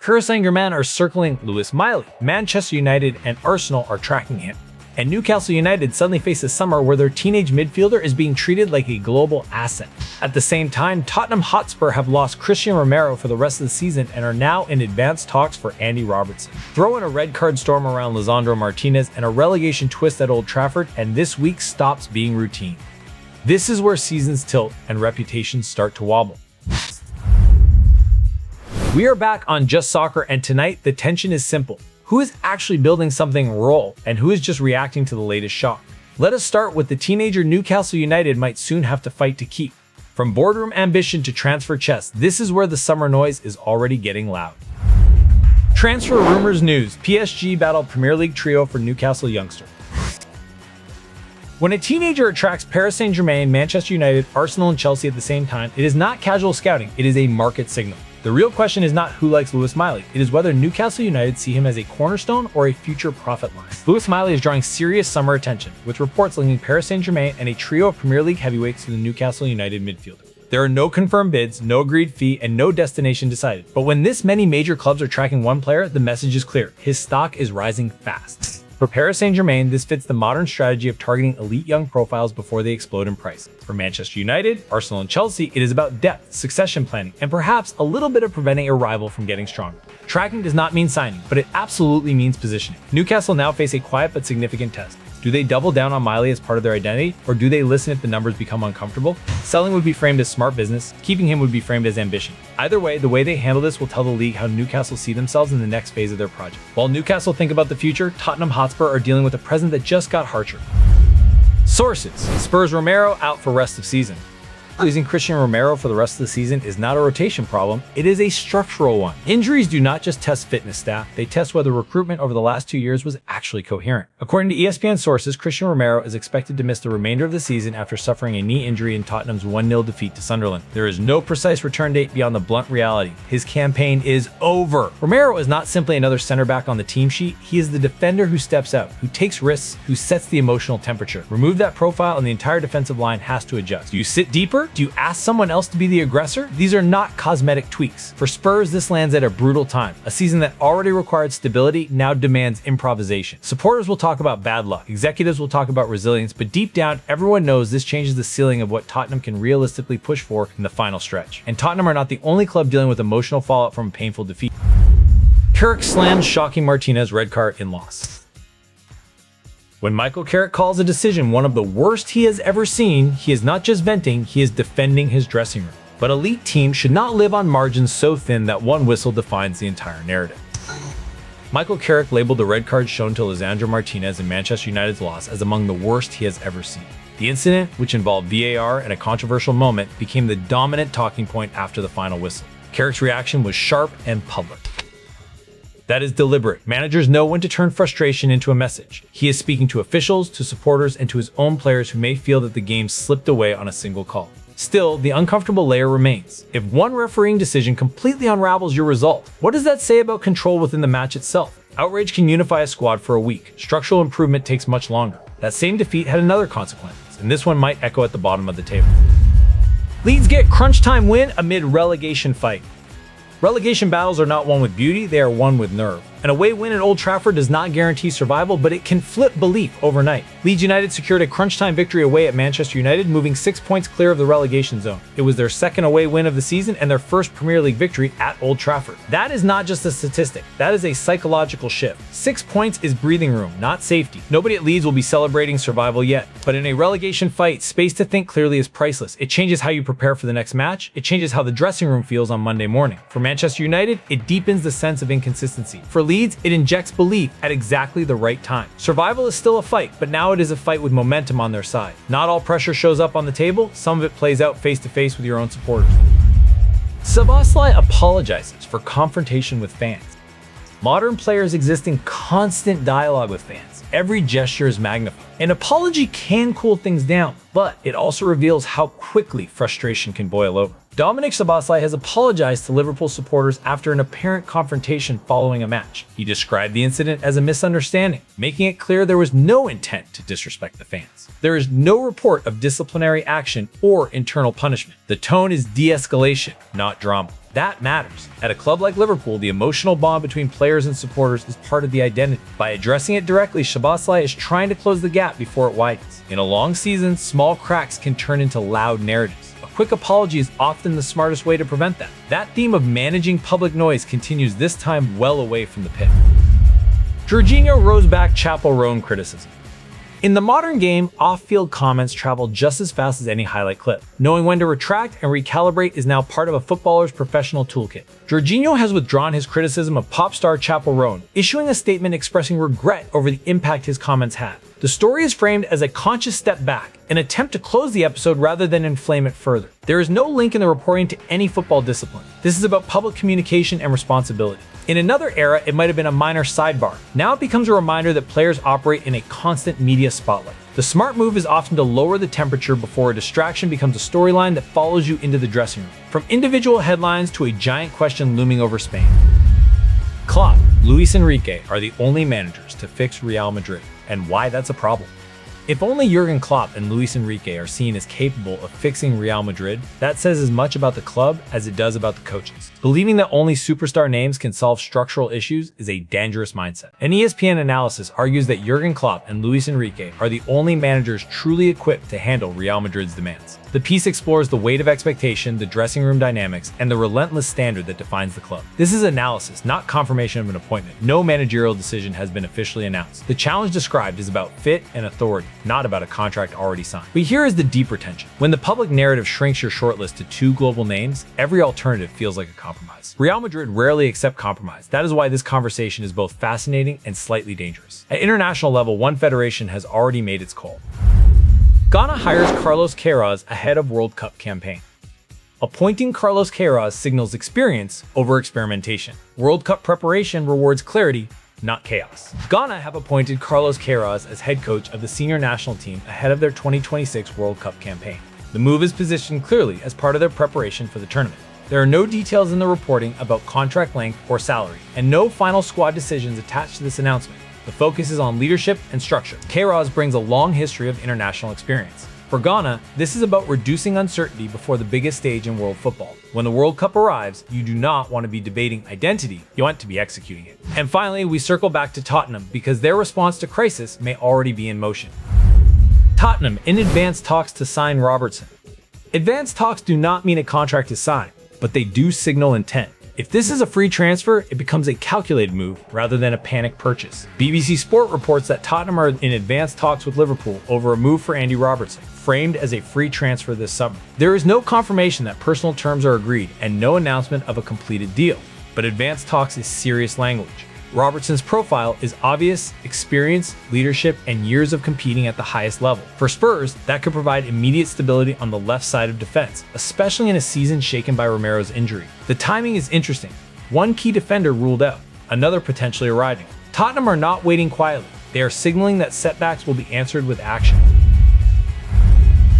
Paris Saint-Germain are circling Lewis Miley, Manchester United and Arsenal are tracking him. And Newcastle United suddenly face a summer where their teenage midfielder is being treated like a global asset. At the same time, Tottenham Hotspur have lost Cristian Romero for the rest of the season and are now in advanced talks for Andy Robertson. Throw in a red card storm around Lisandro Martinez and a relegation twist at Old Trafford, and this week stops being routine. This is where seasons tilt and reputations start to wobble. We are back on Just Soccer, and tonight the tension is simple. Who is actually building something roll, and who is just reacting to the latest shock? Let us start with the teenager Newcastle United might soon have to fight to keep. From boardroom ambition to transfer chess, this is where the summer noise is already getting loud. Transfer rumors news: PSG battle Premier League trio for Newcastle youngster. When a teenager attracts Paris Saint-Germain, Manchester United, Arsenal, and Chelsea at the same time, it is not casual scouting, it is a market signal. The real question is not who likes Lewis Miley, it is whether Newcastle United see him as a cornerstone or a future profit line. Lewis Miley is drawing serious summer attention, with reports linking Paris Saint-Germain and a trio of Premier League heavyweights to the Newcastle United midfielder. There are no confirmed bids, no agreed fee, and no destination decided. But when this many major clubs are tracking one player, the message is clear: his stock is rising fast. For Paris Saint-Germain, this fits the modern strategy of targeting elite young profiles before they explode in price. For Manchester United, Arsenal, and Chelsea, it is about depth, succession planning, and perhaps a little bit of preventing a rival from getting stronger. Tracking does not mean signing, but it absolutely means positioning. Newcastle now face a quiet but significant test. Do they double down on Miley as part of their identity, or do they listen if the numbers become uncomfortable? Selling would be framed as smart business, keeping him would be framed as ambition. Either way, the way they handle this will tell the league how Newcastle see themselves in the next phase of their project. While Newcastle think about the future, Tottenham Hotspur are dealing with a present that just got harsher. Sources: Spurs Romero out for rest of season. Losing Cristian Romero for the rest of the season is not a rotation problem, it is a structural one. Injuries do not just test fitness staff, they test whether recruitment over the last 2 years was actually coherent. According to ESPN sources, Cristian Romero is expected to miss the remainder of the season after suffering a knee injury in Tottenham's 1-0 defeat to Sunderland. There is no precise return date beyond the blunt reality: his campaign is over. Romero is not simply another center back on the team sheet, he is the defender who steps out, who takes risks, who sets the emotional temperature. Remove that profile and the entire defensive line has to adjust. Do you sit deeper? Do you ask someone else to be the aggressor? These are not cosmetic tweaks. For Spurs, this lands at a brutal time. A season that already required stability now demands improvisation. Supporters will talk about bad luck, executives will talk about resilience, but deep down, everyone knows this changes the ceiling of what Tottenham can realistically push for in the final stretch. And Tottenham are not the only club dealing with emotional fallout from a painful defeat. Carrick slams shocking Martinez red card in loss. When Michael Carrick calls a decision one of the worst he has ever seen, he is not just venting, he is defending his dressing room. But elite teams should not live on margins so thin that one whistle defines the entire narrative. Michael Carrick labeled the red card shown to Lisandro Martinez in Manchester United's loss as among the worst he has ever seen. The incident, which involved VAR and a controversial moment, became the dominant talking point after the final whistle. Carrick's reaction was sharp and public. That is deliberate. Managers know when to turn frustration into a message. He is speaking to officials, to supporters, and to his own players who may feel that the game slipped away on a single call. Still, the uncomfortable layer remains. If one refereeing decision completely unravels your result, what does that say about control within the match itself? Outrage can unify a squad for a week. Structural improvement takes much longer. That same defeat had another consequence, and this one might echo at the bottom of the table. Leeds get crunch time win amid relegation fight. Relegation battles are not won with beauty, they are won with nerve. An away win at Old Trafford does not guarantee survival, but it can flip belief overnight. Leeds United secured a crunch-time victory away at Manchester United, moving 6 points clear of the relegation zone. It was their second away win of the season and their first Premier League victory at Old Trafford. That is not just a statistic, that is a psychological shift. 6 points is breathing room, not safety. Nobody at Leeds will be celebrating survival yet, but in a relegation fight, space to think clearly is priceless. It changes how you prepare for the next match, it changes how the dressing room feels on Monday morning. For Manchester United, it deepens the sense of inconsistency. For Leeds, it injects belief at exactly the right time. Survival is still a fight, but now it is a fight with momentum on their side. Not all pressure shows up on the table, some of it plays out face to face with your own supporters. Szoboszlai apologizes for confrontation with fans. Modern players exist in constant dialogue with fans. Every gesture is magnified. An apology can cool things down, but it also reveals how quickly frustration can boil over. Dominic Szoboszlai has apologized to Liverpool supporters after an apparent confrontation following a match. He described the incident as a misunderstanding, making it clear there was no intent to disrespect the fans. There is no report of disciplinary action or internal punishment. The tone is de-escalation, not drama. That matters. At a club like Liverpool, the emotional bond between players and supporters is part of the identity. By addressing it directly, Szoboszlai is trying to close the gap before it widens. In a long season, small cracks can turn into loud narratives. A quick apology is often the smartest way to prevent that. That theme of managing public noise continues, this time well away from the pitch. Jorginho rose back Chapel Roan criticism. In the modern game, off-field comments travel just as fast as any highlight clip. Knowing when to retract and recalibrate is now part of a footballer's professional toolkit. Jorginho has withdrawn his criticism of pop star Chapel Roan, issuing a statement expressing regret over the impact his comments had. The story is framed as a conscious step back, an attempt to close the episode rather than inflame it further. There is no link in the reporting to any football discipline. This is about public communication and responsibility. In another era, it might have been a minor sidebar. Now it becomes a reminder that players operate in a constant media spotlight. The smart move is often to lower the temperature before a distraction becomes a storyline that follows you into the dressing room. From individual headlines to a giant question looming over Spain. Klopp, Luis Enrique are the only managers to fix Real Madrid, and why that's a problem. If only Jurgen Klopp and Luis Enrique are seen as capable of fixing Real Madrid, that says as much about the club as it does about the coaches. Believing that only superstar names can solve structural issues is a dangerous mindset. An ESPN analysis argues that Jurgen Klopp and Luis Enrique are the only managers truly equipped to handle Real Madrid's demands. The piece explores the weight of expectation, the dressing room dynamics, and the relentless standard that defines the club. This is analysis, not confirmation of an appointment. No managerial decision has been officially announced. The challenge described is about fit and authority, not about a contract already signed. But here is the deeper tension. When the public narrative shrinks your shortlist to 2 global names, every alternative feels like a compromise. Real Madrid rarely accept compromise. That is why this conversation is both fascinating and slightly dangerous. At international level, one federation has already made its call. Ghana hires Carlos Queiroz ahead of World Cup campaign. Appointing Carlos Queiroz signals experience over experimentation. World Cup preparation rewards clarity, not chaos. Ghana have appointed Carlos Queiroz as head coach of the senior national team ahead of their 2026 World Cup campaign. The move is positioned clearly as part of their preparation for the tournament. There are no details in the reporting about contract length or salary, and no final squad decisions attached to this announcement. The focus is on leadership and structure. Queiroz brings a long history of international experience. For Ghana, this is about reducing uncertainty before the biggest stage in world football. When the World Cup arrives, you do not want to be debating identity, you want to be executing it. And finally, we circle back to Tottenham because their response to crisis may already be in motion. Tottenham in advanced talks to sign Robertson. Advanced talks do not mean a contract is signed, but they do signal intent. If this is a free transfer, it becomes a calculated move rather than a panic purchase. BBC Sport reports that Tottenham are in advanced talks with Liverpool over a move for Andy Robertson, framed as a free transfer this summer. There is no confirmation that personal terms are agreed and no announcement of a completed deal, but advanced talks is serious language. Robertson's profile is obvious: experience, leadership, and years of competing at the highest level. For Spurs, that could provide immediate stability on the left side of defense, especially in a season shaken by Romero's injury. The timing is interesting. One key defender ruled out, another potentially arriving. Tottenham are not waiting quietly. They are signaling that setbacks will be answered with action.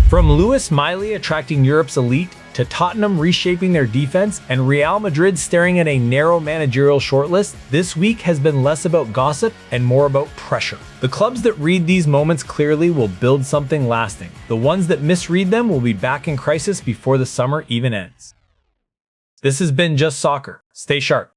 From Lewis Miley attracting Europe's elite, to Tottenham reshaping their defense, and Real Madrid staring at a narrow managerial shortlist, this week has been less about gossip and more about pressure. The clubs that read these moments clearly will build something lasting. The ones that misread them will be back in crisis before the summer even ends. This has been Just Soccer. Stay sharp.